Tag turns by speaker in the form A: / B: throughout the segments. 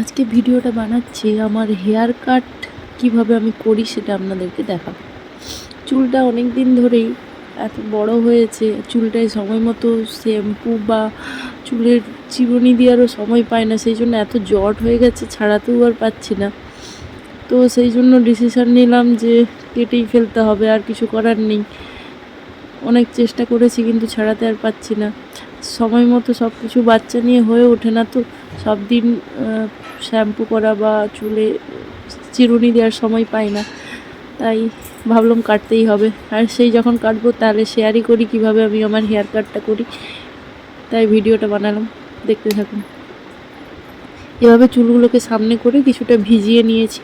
A: আজকে ভিডিওটা বানাচ্ছি আমার হেয়ার কাট কিভাবে আমি করি সেটা আপনাদেরকে দেখাবো। চুলটা অনেক দিন ধরেই এত বড় হয়েছে, চুলটায় সময় মতো শ্যাম্পু বা চুলের চিরুনি দেওয়ারও সময় পায় না, সেই জন্য এত জট হয়ে গেছে, ছাড়াতেও আর পাচ্ছি না। তো সেই জন্য ডিসিশান নিলাম যে কেটেই ফেলতে হবে, আর কিছু করার নেই। অনেক চেষ্টা করেছি কিন্তু ছাড়াতে আর পাচ্ছি না। সময় মতো সব কিছু বাচ্চা নিয়ে হয়ে ওঠে না, তো সব দিন শ্যাম্পু করা বা চুলে চিরুনি দেওয়ার সময় পাই না, তাই ভাবলাম কাটতেই হবে। আর সেই যখন কাটবো তাহলে শেয়ারই করি কিভাবে আমি আমার হেয়ার কাটটা করি, তাই ভিডিওটা বানালাম, দেখতে থাকুন। এভাবে চুলগুলোকে সামনে করে কিছুটা ভিজিয়ে নিয়েছি,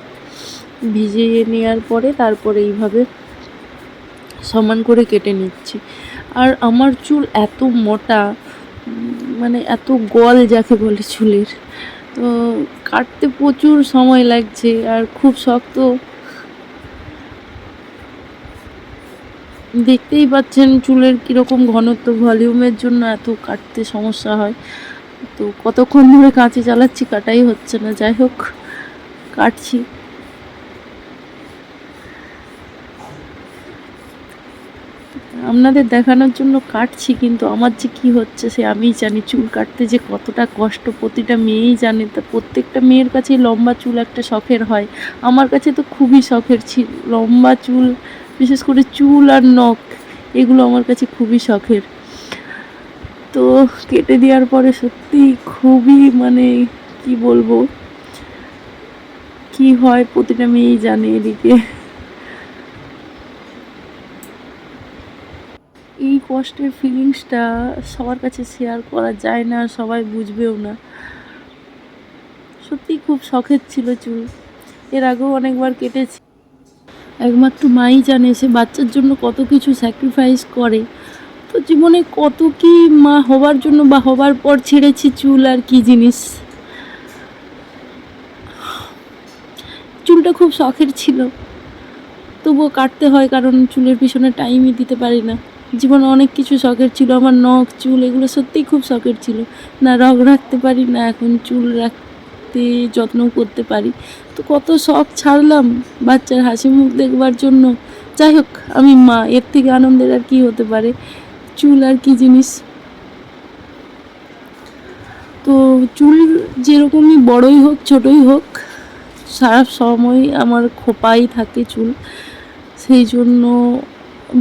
A: ভিজিয়ে নেওয়ার পরে তারপরে এইভাবে সমান করে কেটে নিচ্ছি। আর আমার চুল এত মোটা, মানে এত গল যাকে বলে চুলের, তো কাটতে প্রচুর সময় লাগছে আর খুব শক্ত। দেখতেই পাচ্ছেন চুলের কীরকম ঘনত্ব, ভলিউমের জন্য এত কাটতে সমস্যা হয়। তো কতক্ষণ ধরে কাঁচি চালাচ্ছি, কাটাই হচ্ছে না। যাই হোক, কাটছি। আপনাদের দেখানোর জন্য কাটছি, কিন্তু আমার যে কি হচ্ছে সে আমিই জানি। চুল কাটতে যে কতটা কষ্ট প্রতিটা মেয়েই জানে, তা প্রত্যেকটা মেয়ের কাছে লম্বা চুল একটা শখের হয়। আমার কাছে তো খুবই শখের ছিল লম্বা চুল, বিশেষ করে চুল আর নখ, এগুলো আমার কাছে খুবই শখের। তো কেটে দেওয়ার পরে সত্যি খুবই, মানে কি বলবো, কি হয় প্রতিটা মেয়েই জানে। এদিকে এই কষ্টের ফিলিংসটা সবার কাছে শেয়ার করা যায় না, সবাই বুঝবেও না। সত্যি খুব শখের ছিল চুল, এর আগেও অনেকবার কেটেছি। একমাত্র মাই জানে সে বাচ্চার জন্য কত কিছু স্যাক্রিফাইস করে। তো জীবনে কত কি মা হবার জন্য বা হবার পর ছেড়েছি চুল, আর কি জিনিস। চুলটা খুব শখের ছিল, তবুও কাটতে হয়, কারণ চুলের পিছনে টাইমই দিতে পারি না। জীবনে অনেক কিছু শখের ছিল, আমার নখ চুল এগুলো সত্যিই খুব শখের ছিল। না রগ রাখতে পারি, না এখন চুল রাখতে যত্ন করতে পারি। তো কত শখ ছাড়লাম বাচ্চার হাসি মুখ দেখবার জন্য। যাই হোক, আমি মা, এর থেকে আনন্দের আর কি হতে পারে। চুল আর কি জিনিস। তো চুল যেরকমই বড়ই হোক ছোটই হোক, সারা সময় আমার খোপাই থাকে চুল, সেই জন্য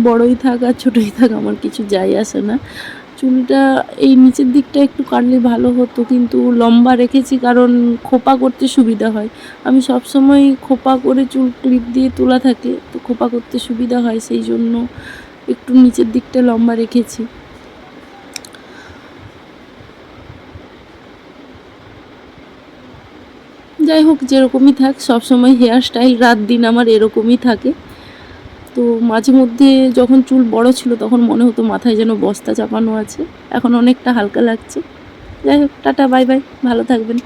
A: বড়ই থাক আর ছোটোই থাক আমার কিছু যায় আসে না। চুলটা এই নিচের দিকটা একটু কাটলে ভালো হতো, কিন্তু লম্বা রেখেছি কারণ খোপা করতে সুবিধা হয়। আমি সব সময় খোপা করে চুল ক্লিপ দিয়ে তোলা থাকে, তো খোপা করতে সুবিধা হয়, সেই জন্য একটু নিচের দিকটা লম্বা রেখেছি। যাই হোক, যেরকমই থাক, সবসময় হেয়ার স্টাইল রাত দিন আমার এরকমই থাকে। তো মাঝে মধ্যে যখন চুল বড় ছিল তখন মনে হতো মাথায় যেন বস্তা চাপানো আছে, এখন অনেকটা হালকা লাগছে। যাই হোক, টাটা, বাই বাই, ভালো থাকবেন।